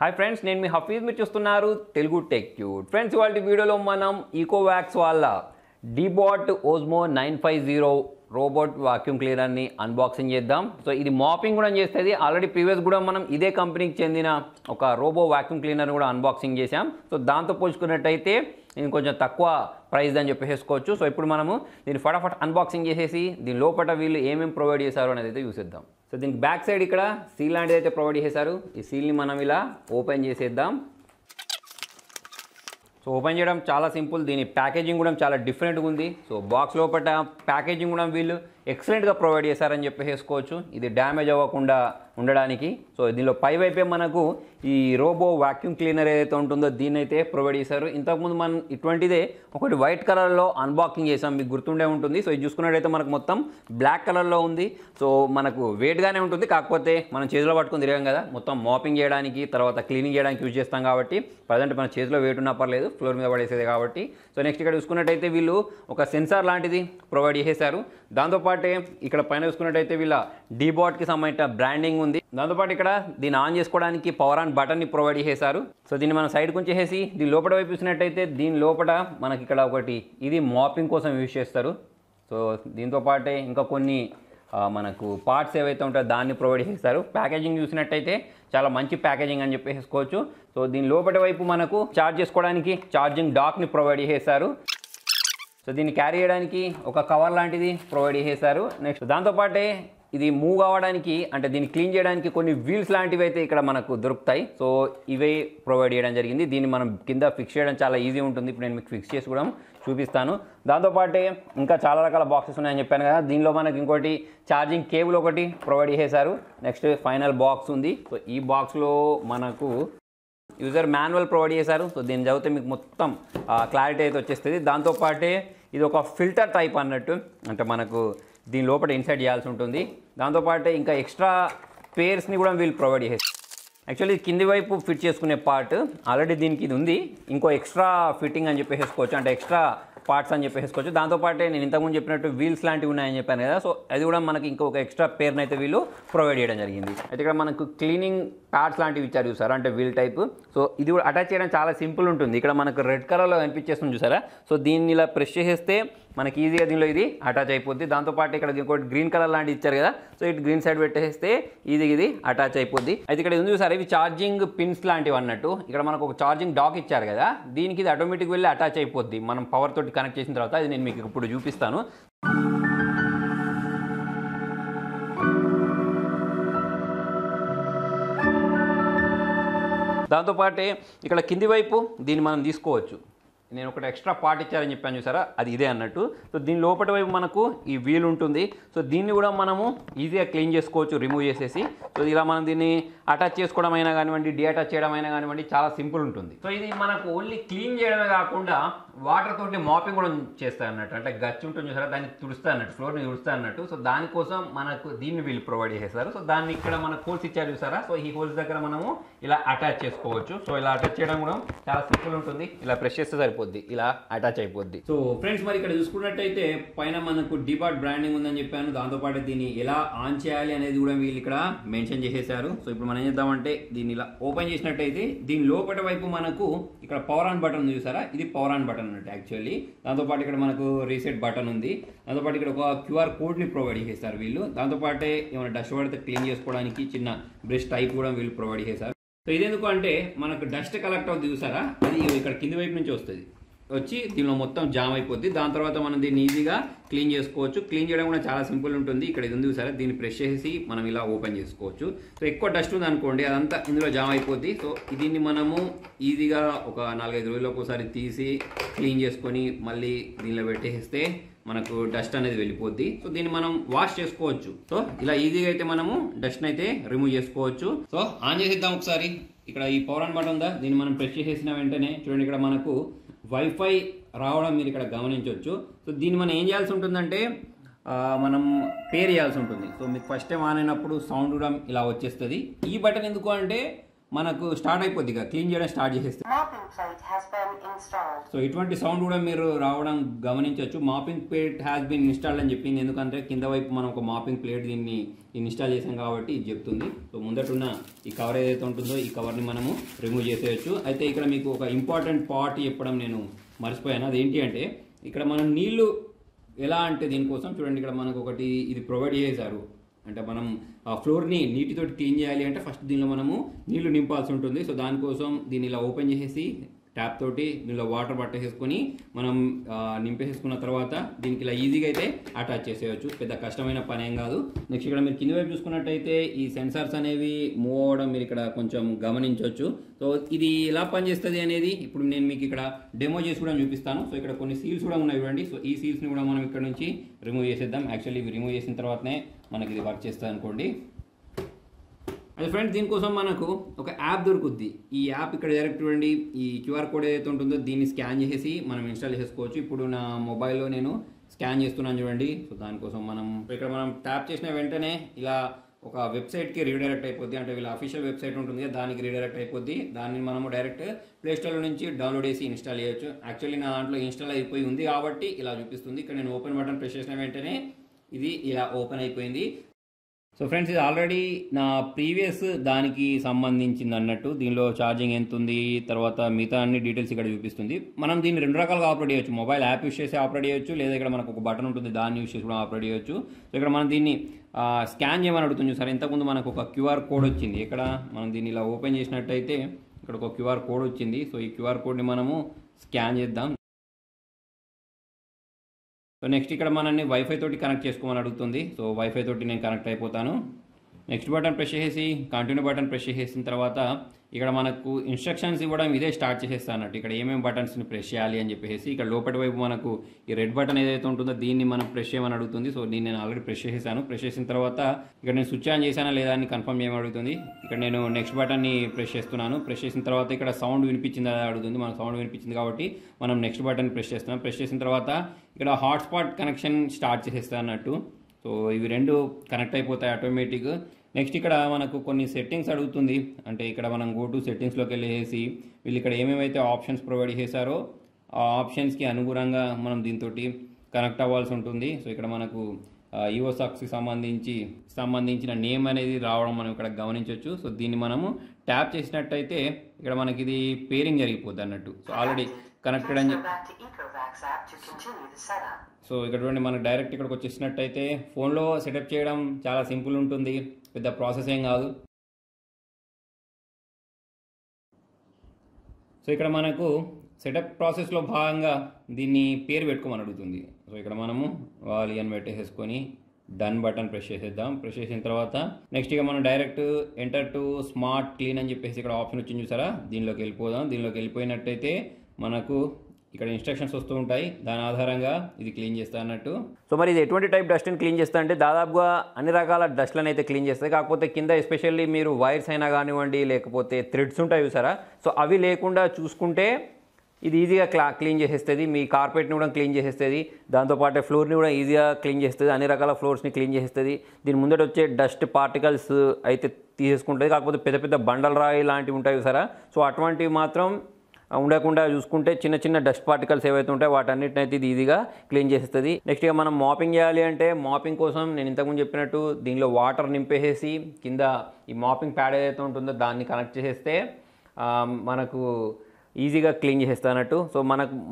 Hi friends నేను మీ హఫీజ్ మీరు చూస్తున్నారు తెలుగు టెక్ ట్యూట్ ఫ్రెండ్స్ ఇవాల్టి వీడియోలో మనం ఈకోవాక్స్ వాళ్ళ డీబాట్ ఓజ్మో 950 రోబోట్ వాక్యూమ్ క్లీనర్ ని అన్బాక్సింగ్ చేద్దాం సో ఇది మాపింగ్ కూడా చేస్తది ఆల్రెడీ ప్రీవియస్ కూడా మనం ఇదే కంపెనీకి చెందిన ఒక రోబో వాక్యూమ్ క్లీనర్ కూడా అన్బాక్సింగ్ చేశాం సో దాంతో పోల్చుకున్నట్టయితే ఇది కొంచెం తక్కువ ప్రైస్ అని చెప్పేసుకోవచ్చు సో ఇప్పుడు మనము దీన్ని ఫటాఫట్ అన్బాక్సింగ్ చేసేసి దీని లోపల వీళ్ళు ఏమేమి ప్రొవైడ్ చేశారు అనేది అయితే చూసేద్దాం సో దీనికి బ్యాక్ సైడ్ ఇక్కడ సీల్ లాంటిది అయితే ప్రొవైడ్ చేశారు ఈ సీల్ని మనం ఇలా ఓపెన్ చేసేద్దాం సో ఓపెన్ చేయడం చాలా సింపుల్ దీని ప్యాకేజింగ్ కూడా చాలా డిఫరెంట్గా ఉంది సో బాక్స్ లోపల ప్యాకేజింగ్ కూడా వీళ్ళు ఎక్సలెంట్గా ప్రొవైడ్ చేశారని చెప్పేసుకోవచ్చు ఇది డ్యామేజ్ అవ్వకుండా ఉండడానికి సో దీనిలో పైవైపే మనకు ఈ రోబో వాక్యూమ్ క్లీనర్ ఏదైతే ఉంటుందో దీన్ని అయితే ప్రొవైడ్ చేశారు ఇంతకుముందు మనం ఇటువంటిదే ఒకటి వైట్ కలర్లో అన్బాక్సింగ్ చేసాం మీకు గుర్తుండే ఉంటుంది సో ఇది చూసుకున్నట్టయితే మనకు మొత్తం బ్లాక్ కలర్లో ఉంది సో మనకు వెయిట్గానే ఉంటుంది కాకపోతే మనం చేతిలో పట్టుకుని తిరగం కదా మొత్తం మాపింగ్ చేయడానికి తర్వాత క్లీనింగ్ చేయడానికి యూజ్ చేస్తాం కాబట్టి ప్రజెంట్ మన చేతిలో వెయిట్ ఉన్నా పర్లేదు ఫ్లోర్ మీద పడేసేది కాబట్టి సో నెక్స్ట్ ఇక్కడ చూసుకున్నట్టయితే వీళ్ళు ఒక సెన్సార్ లాంటిది ప్రొవైడ్ చేసేశారు దాంతోపాటే ఇక్కడ పైన చూసుకున్నట్టయితే వీళ్ళ డీబాట్కి సంబంధించిన బ్రాండింగ్ ఉంది దాంతోపాటు ఇక్కడ దీన్ని ఆన్ చేసుకోవడానికి పవర్ ఆన్ బటన్ని ప్రొవైడ్ చేశారు సో దీన్ని మనం సైడ్కి ఉంచేసి దీని లోపల వైపు చూసినట్టయితే దీని లోపల మనకి ఇక్కడ ఒకటి ఇది మాపింగ్ కోసం యూజ్ చేస్తారు సో దీంతో పాటే ఇంకా కొన్ని మనకు పార్ట్స్ ఏవైతే ఉంటాయో దాన్ని ప్రొవైడ్ చేస్తారు ప్యాకేజింగ్ చూసినట్టయితే చాలా మంచి ప్యాకేజింగ్ అని చెప్పేసుకోవచ్చు సో దీని లోపల వైపు మనకు ఛార్జ్ చేసుకోవడానికి ఛార్జింగ్ డాక్ని ప్రొవైడ్ చేశారు సో దీన్ని క్యారీ చేయడానికి ఒక కవర్ లాంటిది ప్రొవైడ్ చేశారు నెక్స్ట్ దాంతోపాటే ఇది మూవ్ అవ్వడానికి అంటే దీన్ని క్లీన్ చేయడానికి కొన్ని వీల్స్ లాంటివి అయితే ఇక్కడ మనకు దొరుకుతాయి సో ఇవే ప్రొవైడ్ చేయడం జరిగింది దీన్ని మనం కింద ఫిక్స్ చేయడం చాలా ఈజీ ఉంటుంది ఇప్పుడు నేను మీకు ఫిక్స్ చేసి కూడా చూపిస్తాను దాంతోపాటే ఇంకా చాలా రకాల బాక్సెస్ ఉన్నాయని చెప్పాను కదా దీనిలో మనకి ఇంకోటి ఛార్జింగ్ కేబుల్ ఒకటి ప్రొవైడ్ చేశారు నెక్స్ట్ ఫైనల్ బాక్స్ ఉంది సో ఈ బాక్స్లో మనకు యూజర్ మాన్యువల్ ప్రొవైడ్ చేశారు సో దీన్ని చదివితే మీకు మొత్తం క్లారిటీ అయితే వచ్చేస్తుంది దాంతోపాటే ఇది ఒక ఫిల్టర్ టైప్ అన్నట్టు అంటే మనకు దీని లోపల ఇన్సర్ట్ చేయాల్సి ఉంటుంది దాంతోపాటే ఇంకా ఎక్స్ట్రా పేర్స్ని కూడా వీళ్ళు ప్రొవైడ్ చేస్తారు యాక్చువల్లీ కింది వైపు ఫిట్ చేసుకునే పార్ట్ ఆల్రెడీ దీనికి ఇది ఉంది ఇంకో ఎక్స్ట్రా ఫిట్టింగ్ అని చెప్పేసుకోవచ్చు అంటే ఎక్స్ట్రా పార్ట్స్ అని చెప్పేసుకోవచ్చు దాంతోపాటే నేను ఇంతకుముందు చెప్పినట్టు వీల్స్ లాంటివి ఉన్నాయని చెప్పాను కదా సో అది కూడా మనకి ఇంకొక ఎక్స్ట్రా పేర్ని అయితే వీళ్ళు ప్రొవైడ్ చేయడం జరిగింది అయితే ఇక్కడ మనకు క్లీనింగ్ ప్యాడ్స్ లాంటివి ఇచ్చారు చూసారా అంటే వీల్ టైప్ సో ఇది కూడా అటాచ్ చేయడం చాలా సింపుల్ ఉంటుంది ఇక్కడ మనకు రెడ్ కలర్లో కనిపించేస్తుంది చూసారా సో దీన్ని ఇలా ప్రెస్ చేసేస్తే మనకి ఈజీగా దీనిలో ఇది అటాచ్ అయిపోద్ది దాంతోపాటు ఇక్కడ ఇంకోటి గ్రీన్ కలర్ లాంటివి ఇచ్చారు కదా సో ఇటు గ్రీన్ సైడ్ పెట్టేస్తే ఈజీగా ఇది అటాచ్ అయిపోద్ది అయితే ఇక్కడ ఉంది చూసారా ఇవి ఛార్జింగ్ పిన్స్ లాంటివి అన్నట్టు ఇక్కడ మనకు ఒక ఛార్జింగ్ డాక్ ఇచ్చారు కదా దీనికి ఇది ఆటోమేటిక్ వెళ్ళి అటాచ్ అయిపోద్ది మనం పవర్ తోటి కనెక్ట్ చేసిన తర్వాత అది నేను మీకు ఇప్పుడు చూపిస్తాను దాంతోపాటే ఇక్కడ కింది వైపు దీన్ని మనం తీసుకోవచ్చు నేను ఒకటి ఎక్స్ట్రా పార్ట్ ఇచ్చారని చెప్పాను చూసారా అది ఇదే అన్నట్టు సో దీని లోపల వైపు మనకు ఈ వీల్ ఉంటుంది సో దీన్ని కూడా మనము ఈజీగా క్లీన్ చేసుకోవచ్చు రిమూవ్ చేసేసి సో ఇలా మనం దీన్ని అటాచ్ చేసుకోవడం అయినా కానివ్వండి డిఅటాచ్ చేయడం అయినా కానివ్వండి చాలా సింపుల్ ఉంటుంది సో ఇది మనకు ఓన్లీ క్లీన్ చేయడమే కాకుండా వాటర్ తోటి మాపింగ్ కూడా చేస్తాయి అన్నట్టు అంటే గచ్చి ఉంటుంది చూసారా దాన్ని తుడుస్తా అన్నట్టు ఫ్లోర్ని తుడుస్తా అన్నట్టు సో దానికోసం మనకు దీన్ని వీళ్ళు ప్రొవైడ్ చేస్తారు సో దాన్ని ఇక్కడ మనకు హోల్స్ ఇచ్చారు చూసారా సో ఈ హోల్స్ దగ్గర మనము ఇలా అటాచ్ చేసుకోవచ్చు సో ఇలా అటాచ్ చేయడం కూడా చాలా సింపుల్ ఉంటుంది ఇలా ప్రెస్ చేస్తే సరిపోతుంది ఇలా అటాచ్ అయిపోద్ది సో ఫ్రెండ్స్ మరి ఇక్కడ చూసుకున్నట్టయితే పైన మనకు డీబాట్ బ్రాండింగ్ ఉందని చెప్పాను దాంతోపాటు దీన్ని ఎలా ఆన్ చేయాలి అనేది కూడా వీళ్ళు ఇక్కడ మెన్షన్ చేసేసారు సో ఇప్పుడు మనం ఏం చేద్దామంటే దీన్ని ఇలా ఓపెన్ చేసినట్టయితే దీని లోపల వైపు మనకు ఇక్కడ పవర్ ఆన్ బటన్ ఉంది చూసారా ఇది పవర్ ఆన్ బటన్ అన్నట్టు యాక్చువల్లీ దాంతోపాటు ఇక్కడ మనకు రీసెట్ బటన్ ఉంది దాంతోపాటు ఇక్కడ ఒక క్యూఆర్ కోడ్ని ప్రొవైడ్ చేస్తారు వీళ్ళు దాంతోపాటే ఏమైనా డస్ట్ పడితే క్లీన్ చేసుకోవడానికి చిన్న బ్రష్ టైప్ కూడా వీళ్ళు ప్రొవైడ్ చేశారు సో ఇదెందుకు అంటే మనకు డస్ట్ కలెక్ట్ అవుతుంది చూసారా అది ఇక్కడ కింది వైపు నుంచి వస్తుంది వచ్చి దీనిలో మొత్తం జామ్ అయిపోద్ది దాని తర్వాత మనం దీన్ని ఈజీగా క్లీన్ చేసుకోవచ్చు క్లీన్ చేయడం కూడా చాలా సింపుల్ ఉంటుంది ఇక్కడ ఇది ఉంది చూసారా దీన్ని ప్రెస్ చేసి మనం ఇలా ఓపెన్ చేసుకోవచ్చు సో ఎక్కువ డస్ట్ ఉంది అనుకోండి అదంతా ఇందులో జామ్ అయిపోద్ది సో దీన్ని మనము ఈజీగా ఒక 4-5 రోజులకు ఒకసారి తీసి క్లీన్ చేసుకొని మళ్ళీ దీనిలో పెట్టేస్తే మనకు డస్ట్ అనేది వెళ్ళిపోద్ది సో దీన్ని మనం వాష్ చేసుకోవచ్చు సో ఇలా ఈజీగా అయితే మనము డస్ట్ అయితే రిమూవ్ చేసుకోవచ్చు సో ఆన్ చేసేద్దాం ఒకసారి ఇక్కడ ఈ పవర్ ఆన్ బటన్ ఉందా దీన్ని మనం ప్రెస్ చేసేసిన వెంటనే చూడండి ఇక్కడ మనకు వైఫై రావడం మీరు ఇక్కడ గమనించవచ్చు సో దీన్ని మనం ఏం చేయాల్సి ఉంటుందంటే మనం పేర్ చేయాల్సి ఉంటుంది సో మీకు ఫస్ట్ టైం ఆన్ అయినప్పుడు సౌండ్ కూడా ఇలా వచ్చేస్తుంది ఈ బటన్ ఎందుకు అంటే మనకు స్టార్ట్ అయిపోద్ది, ఇక క్లీన్ చేయడం స్టార్ట్ చేసేస్తే. సో ఇటువంటి సౌండ్ కూడా మీరు రావడం గమనించవచ్చు. Mapping plate has been installed అని చెప్పింది, ఎందుకంటే కింద వైపు మనం ఒక మాపింగ్ ప్లేట్ దీన్ని ఇన్స్టాల్ చేసాం కాబట్టి ఇది చెప్తుంది. సో ముందటున్న ఈ కవర్ ఏదైతే ఉంటుందో ఈ కవర్ని మనము రిమూవ్ చేసేయచ్చు. అయితే ఇక్కడ మీకు ఒక ఇంపార్టెంట్ పార్ట్ చెప్పడం నేను మర్చిపోయాను. అదేంటి అంటే ఇక్కడ మనం నీళ్లు ఎలా అంటే దీనికోసం చూడండి, ఇక్కడ మనకు ఒకటి ఇది ప్రొవైడ్ చేశారు. అంటే మనం ఆ ఫ్లోర్ని నీటితోటి క్లీన్ చేయాలి అంటే ఫస్ట్ దీనిలో మనము నీళ్లు నింపాల్సి ఉంటుంది. సో దానికోసం దీన్ని ఇలా ఓపెన్ చేసేసి ట్యాప్ తోటి దీనిలో వాటర్ పట్టేసుకొని మనం నింపేసుకున్న తర్వాత దీనికి ఇలా ఈజీగా అయితే అటాచ్ చేసేయచ్చు. పెద్ద కష్టమైన పని ఏం కాదు. నెక్స్ట్ ఇక్కడ మీరు కింద వైపు చూసుకున్నట్టయితే ఈ సెన్సార్స్ అనేవి మూవ్ అవ్వడం మీరు ఇక్కడ కొంచెం గమనించవచ్చు. సో ఇది ఎలా పనిచేస్తుంది అనేది ఇప్పుడు నేను మీకు ఇక్కడ డెమో చేసి కూడా చూపిస్తాను. సో ఇక్కడ కొన్ని సీల్స్ కూడా ఉన్నాయి చూడండి. సో ఈ సీల్స్ని కూడా మనం ఇక్కడ నుంచి రిమూవ్ చేసేద్దాం. యాక్చువల్లీ ఇవి రిమూవ్ చేసిన తర్వాతనే మనకి ఇది వర్క్ చేస్తుంది అనుకోండి. అయితే ఫ్రెండ్స్ దీనికోసం మనకు ఒక యాప్ దొరుకుద్ది. ఈ యాప్ ఇక్కడ డైరెక్ట్ చూడండి, ఈ క్యూఆర్ కోడ్ ఏదైతే ఉంటుందో దీన్ని స్కాన్ చేసేసి మనం ఇన్స్టాల్ చేసుకోవచ్చు. ఇప్పుడు నా మొబైల్లో నేను స్కాన్ చేస్తున్నాను చూడండి. సో దానికోసం మనం ఇక్కడ మనం ట్యాప్ చేసిన వెంటనే ఇలా ఒక వెబ్సైట్కి రీడైరెక్ట్ అయిపోద్ది. అంటే వీళ్ళ అఫీషియల్ వెబ్సైట్ ఉంటుంది, దానికి రీడైరెక్ట్ అయిపోద్ది. దాన్ని మనము డైరెక్ట్ ప్లేస్టోర్లో నుంచి డౌన్లోడ్ చేసి ఇన్స్టాల్ చేయొచ్చు. యాక్చువల్లీ నా దాంట్లో ఇన్స్టాల్ అయిపోయి ఉంది కాబట్టి ఇలా చూపిస్తుంది. ఇక్కడ నేను ఓపెన్ బటన్ ప్రెస్ చేసిన వెంటనే ఇది ఇలా ఓపెన్ అయిపోయింది. సో ఫ్రెండ్స్ ఇది ఆల్రెడీ నా ప్రీవియస్ దానికి సంబంధించింది అన్నట్టు. దీనిలో ఛార్జింగ్ ఎంత ఉంది, తర్వాత మిగతా అన్ని డీటెయిల్స్ ఇక్కడ చూపిస్తుంది. మనం దీన్ని రెండు రకాలుగా ఆపరేట్ చేయొచ్చు. మొబైల్ యాప్ యూస్ చేసి ఆపరేట్ చేయొచ్చు, లేదా ఇక్కడ మనకు ఒక బటన్ ఉంటుంది దాన్ని యూస్ చేసి కూడా ఆపరేట్ చేయొచ్చు. సో ఇక్కడ మనం దీన్ని స్కాన్ చేయమని అడుగుతుంది సార్. ఇంతకుముందు మనకు ఒక క్యూఆర్ కోడ్ వచ్చింది. ఇక్కడ మనం దీన్ని ఇలా ఓపెన్ చేసినట్టయితే ఇక్కడ ఒక క్యూఆర్ కోడ్ వచ్చింది. సో ఈ క్యూఆర్ కోడ్ని మనము స్కాన్ చేద్దాం. సో నెక్స్ట్ ఇక్కడ మనల్ని వైఫై తోటి కనెక్ట్ చేసుకోమని అడుగుతుంది. సో వైఫై తోటి నేను కనెక్ట్ అయిపోతాను. నెక్స్ట్ బటన్ ప్రెస్ చేసి కంటిన్యూ బటన్ ప్రెస్ చేసిన తర్వాత ఇక్కడ మనకు ఇన్స్ట్రక్షన్స్ ఇవ్వడం ఇదే స్టార్ట్ చేసేస్తాను అన్నట్టు. ఇక్కడ ఏమేమి బటన్స్ని ప్రెస్ చేయాలి అని చెప్పేసి ఇక్కడ లోపటి వైపు మనకు ఈ రెడ్ బటన్ ఏదైతే ఉంటుందో దీన్ని మనం ప్రెస్ చేయమని అడుగుతుంది. సో దీన్ని నేను ఆల్రెడీ ప్రెస్ చేసేసాను. ప్రెస్ చేసిన తర్వాత ఇక్కడ నేను స్విచ్ ఆన్ చేశానా లేదా అని కన్ఫర్మ్ చేయమని అడుగుతుంది. ఇక్కడ నేను నెక్స్ట్ బటన్ని ప్రెస్ చేస్తున్నాను. ప్రెస్ చేసిన తర్వాత ఇక్కడ సౌండ్ వినిపించిందా అడుగుతుంది. మనకు సౌండ్ వినిపించింది కాబట్టి మనం నెక్స్ట్ బటన్ ప్రెస్ చేస్తున్నాం. ప్రెస్ చేసిన తర్వాత ఇక్కడ హాట్స్పాట్ కనెక్షన్ స్టార్ట్ చేసేస్తాను అన్నట్టు. సో ఇవి రెండు కనెక్ట్ అయిపోతాయి ఆటోమేటిక్. నెక్స్ట్ ఇక్కడ మనకు కొన్ని సెట్టింగ్స్ అడుగుతుంది. అంటే ఇక్కడ మనం గో టు సెట్టింగ్స్లోకి వెళ్ళేసి వీళ్ళు ఇక్కడ ఏమేమైతే ఆప్షన్స్ ప్రొవైడ్ చేశారో ఆ ఆప్షన్స్కి అనుగుణంగా మనం దీంతో కనెక్ట్ అవ్వాల్సి ఉంటుంది. సో ఇక్కడ మనకు ఈఓసాక్స్కి సంబంధించిన నేమ్ అనేది రావడం మనం ఇక్కడ గమనించవచ్చు. సో దీన్ని మనము ట్యాప్ చేసినట్టయితే ఇక్కడ మనకి ఇది పేరింగ్ జరిగిపోద్ది అన్నట్టు. సో ఆల్రెడీ కనెక్టెడ్ అని సో ఇక్కడ చూడండి మనకు డైరెక్ట్ ఇక్కడికి వచ్చేసినట్టయితే ఫోన్లో సెటప్ చేయడం చాలా సింపుల్ ఉంటుంది, పెద్ద ప్రాసెస్ ఏం కాదు. సో ఇక్కడ మనకు సెటప్ ప్రాసెస్లో భాగంగా దీన్ని పేరు పెట్టుకోమని అడుగుతుంది. సో ఇక్కడ మనము వాలి అని పెట్టేసేసుకొని డన్ బటన్ ప్రెస్ చేసేద్దాం. ప్రెస్ చేసిన తర్వాత నెక్స్ట్ ఇక మనం direct enter to smart clean అని చెప్పేసి ఇక్కడ ఆప్షన్ వచ్చింది చూసారా, దీనిలోకి వెళ్ళిపోదాం. దీనిలోకి వెళ్ళిపోయినట్టయితే మనకు ఇక్కడ ఇన్స్ట్రక్షన్స్ వస్తూ ఉంటాయి, దాని ఆధారంగా ఇది క్లీన్ చేస్తా అన్నట్టు. సో మరి ఇది ఎటువంటి టైప్ డస్ట్ని క్లీన్ చేస్తా అంటే దాదాపుగా అన్ని రకాల డస్ట్లను అయితే క్లీన్ చేస్తాయి. కాకపోతే కింద ఎస్పెషల్లీ మీరు వైర్స్ అయినా కానివ్వండి లేకపోతే థ్రెడ్స్ ఉంటాయి చూసారా, సో అవి లేకుండా చూసుకుంటే ఇది ఈజీగా క్లీన్ చేసేస్తుంది. మీ కార్పెట్ని కూడా క్లీన్ చేసేస్తుంది, దాంతోపాటు ఫ్లోర్ని కూడా ఈజీగా క్లీన్ చేస్తుంది, అన్ని రకాల ఫ్లోర్స్ని క్లీన్ చేసేస్తుంది. దీని ముందట వచ్చే డస్ట్ పార్టికల్స్ అయితే తీసేసుకుంటుంది. కాకపోతే పెద్ద పెద్ద బండల రాయి లాంటివి ఉంటాయి చూసారా, సో అటువంటివి మాత్రం ఉండకుండా చూసుకుంటే చిన్న చిన్న డస్ట్ పార్టికల్స్ ఏవైతే ఉంటాయో వాటన్నిటిని అయితే ఇది ఈజీగా క్లీన్ చేసేస్తుంది. నెక్స్ట్ ఇక మనం మాపింగ్ చేయాలి అంటే మాపింగ్ కోసం నేను ఇంతకుముందు చెప్పినట్టు దీనిలో వాటర్ నింపేసేసి కింద ఈ మాపింగ్ ప్యాడ్ ఏదైతే ఉంటుందో దాన్ని కనెక్ట్ చేసేస్తే మనకు ఈజీగా క్లీన్ చేసేస్తానట్టు. సో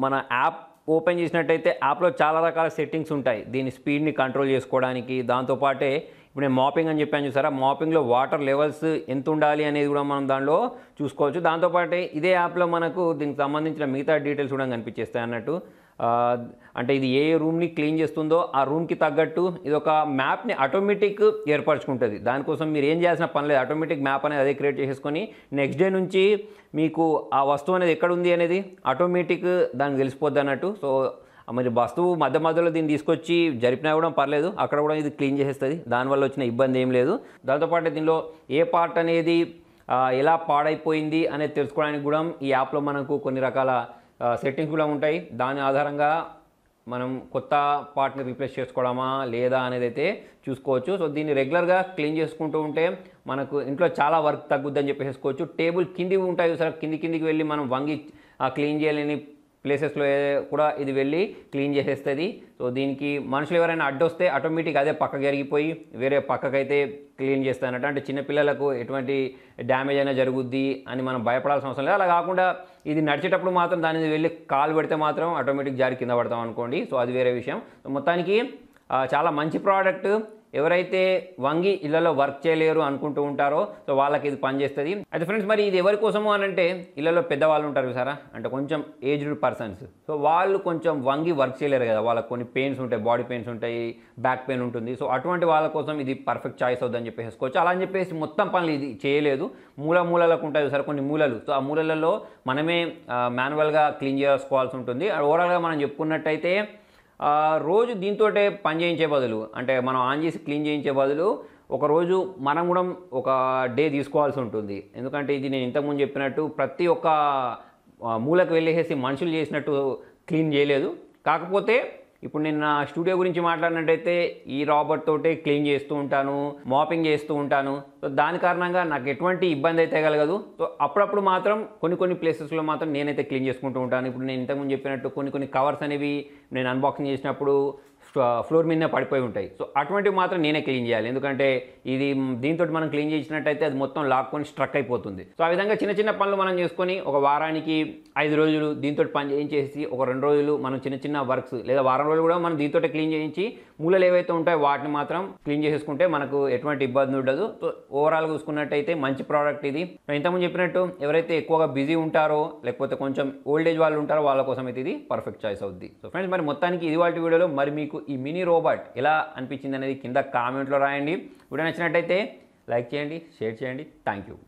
మన యాప్ ఓపెన్ చేసినట్టయితే యాప్లో చాలా రకాల సెట్టింగ్స్ ఉంటాయి దీని స్పీడ్ని కంట్రోల్ చేసుకోవడానికి. దాంతోపాటే ఇప్పుడు నేను మాపింగ్ అని చెప్పాను చూసారా, మాపింగ్లో వాటర్ లెవెల్స్ ఎంత ఉండాలి అనేది కూడా మనం దానిలో చూసుకోవచ్చు. దాంతోపాటే ఇదే యాప్లో మనకు దీనికి సంబంధించిన మిగతా డీటెయిల్స్ కూడా కనిపించేస్తాయి అన్నట్టు. అంటే ఇది ఏ రూమ్ని క్లీన్ చేస్తుందో ఆ రూమ్కి తగ్గట్టు ఇది ఒక మ్యాప్ని ఆటోమేటిక్ ఏర్పరచుకుంటుంది. దానికోసం మీరు ఏం చేయాల్సిన పని లేదు, ఆటోమేటిక్ మ్యాప్ అనేది అదే క్రియేట్ చేసేసుకొని నెక్స్ట్ డే నుంచి మీకు ఆ వస్తువు అనేది ఎక్కడ ఉంది అనేది ఆటోమేటిక్ దానికి తెలిసిపోద్ది అన్నట్టు. సో మరి వస్తువు మధ్యలో దీన్ని తీసుకొచ్చి జరిపినా కూడా పర్లేదు, అక్కడ కూడా ఇది క్లీన్ చేసేస్తుంది, దానివల్ల వచ్చిన ఇబ్బంది ఏం లేదు. దాంతోపాటు దీనిలో ఏ పార్ట్ అనేది ఎలా పాడైపోయింది అనేది తెలుసుకోవడానికి కూడా ఈ యాప్లో మనకు కొన్ని రకాల సెట్టింగ్స్ కూడా ఉంటాయి. దాని ఆధారంగా మనం కొత్త పార్ట్ని రీప్లేస్ చేసుకోవడమా లేదా అనేది అయితే చూసుకోవచ్చు. సో దీన్ని రెగ్యులర్గా క్లీన్ చేసుకుంటూ ఉంటే మనకు ఇంట్లో చాలా వర్క్ తగ్గుద్దని చెప్పేసుకోవచ్చు. టేబుల్ కిందివి ఉంటాయి సార్, కిందికి వెళ్ళి మనం వంగి క్లీన్ చేయలేని ప్లేసెస్లో కూడా ఇది వెళ్ళి క్లీన్ చేసేస్తుంది. సో దీనికి మనుషులు ఎవరైనా అడ్డొస్తే ఆటోమేటిక్ అదే పక్కకి జరిగిపోయి వేరే పక్కకైతే క్లీన్ చేస్తానట. అంటే చిన్నపిల్లలకు ఎటువంటి డ్యామేజ్ అయినా జరుగుద్ది అని మనం భయపడాల్సిన అవసరం లేదు. అలా కాకుండా ఇది నడిచేటప్పుడు మాత్రం దాని వెళ్ళి కాలు పెడితే మాత్రం ఆటోమేటిక్ జారి కింద పడతాం అనుకోండి. సో అది వేరే విషయం. సో మొత్తానికి చాలా మంచి ప్రోడక్ట్. ఎవరైతే వంగి ఇళ్లలో వర్క్ చేయలేరు అనుకుంటూ ఉంటారో సో వాళ్ళకి ఇది పనిచేస్తుంది. అయితే ఫ్రెండ్స్, మరి ఇది ఎవరి కోసము అని అంటే ఇళ్లలో పెద్దవాళ్ళు ఉంటారు చూసారా, అంటే కొంచెం ఏజ్డ్ పర్సన్స్. సో వాళ్ళు కొంచెం వంగి వర్క్ చేయలేరు కదా, వాళ్ళకి కొన్ని పెయిన్స్ ఉంటాయి, బాడీ పెయిన్స్ ఉంటాయి, బ్యాక్ పెయిన్ ఉంటుంది. సో అటువంటి వాళ్ళ కోసం ఇది పర్ఫెక్ట్ చాయిస్ అవుతుందని చెప్పేసుకోవచ్చు. అలా అని చెప్పేసి మొత్తం పనులు ఇది చేయలేదు, మూలలకు ఉంటాయి సార్ కొన్ని మూలలు. సో ఆ మూలలలో మనమే మాన్యువల్గా క్లీన్ చేసుకోవాల్సి ఉంటుంది. ఓవరాల్గా మనం చెప్పుకున్నట్టయితే రోజు దీంతోటే పని చేయించే బదులు, అంటే మనం ఆన్ చేసి క్లీన్ చేయించే బదులు ఒకరోజు మనం కూడా ఒక డే తీసుకోవాల్సి ఉంటుంది. ఎందుకంటే ఇది నేను ఇంతకుముందు చెప్పినట్టు ప్రతి ఒక్క మూలకు వెళ్ళేసి మనుషులు చేసినట్టు క్లీన్ చేయలేదు. కాకపోతే ఇప్పుడు నేను నా స్టూడియో గురించి మాట్లాడినట్టయితే ఈ రాబర్ట్ తోటే క్లీన్ చేస్తూ ఉంటాను, మాపింగ్ చేస్తూ ఉంటాను. సో దాని కారణంగా నాకు ఎటువంటి ఇబ్బంది అయితే కలగదు. సో అప్పుడప్పుడు మాత్రం కొన్ని ప్లేసెస్లో మాత్రం నేనైతే క్లీన్ చేసుకుంటూ ఉంటాను. ఇప్పుడు నేను ఇంతకుముందు చెప్పినట్టు కొన్ని కవర్స్ అనేవి నేను అన్బాక్సింగ్ చేసినప్పుడు ఫ్లోర్ మీదనే పడిపోయి ఉంటాయి. సో అటువంటివి మాత్రం నేనే క్లీన్ చేయాలి. ఎందుకంటే ఇది దీంతో మనం క్లీన్ చేసినట్టయితే అది మొత్తం లాక్కొని స్ట్రక్ అయిపోతుంది. సో ఆ విధంగా చిన్న పనులు మనం చేసుకొని ఒక వారానికి 5 రోజులు దీంతో పని చేయించేసి ఒక 2 రోజులు మనం చిన్న వర్క్స్ లేదా వారం రోజులు కూడా మనం దీంతో క్లీన్ చేయించి మూలలు ఏవైతే ఉంటాయో వాటిని మాత్రం క్లీన్ చేసేసుకుంటే మనకు ఎటువంటి ఇబ్బంది ఉండదు. సో ఓవరాల్గా చూసుకున్నట్టయితే మంచి ప్రోడక్ట్ ఇది. ఇంతకుముందు చెప్పినట్టు ఎవరైతే ఎక్కువగా బిజీ ఉంటారో లేకపోతే కొంచెం ఓల్డ్ ఏజ్ వాళ్ళు ఉంటారో వాళ్ళ కోసం అయితే ఇది పర్ఫెక్ట్ చాయిస్ అవుద్ది. సో ఫ్రెండ్స్, మరి మొత్తానికి ఇది వాటి వీడియోలో మరి మీకు ఈ మినీ రోబోట్ ఎలా అనిపించింది అనేది కింద కామెంట్లో రాయండి. వీడియో నచ్చినట్టయితే లైక్ చేయండి, షేర్ చేయండి. Thank you.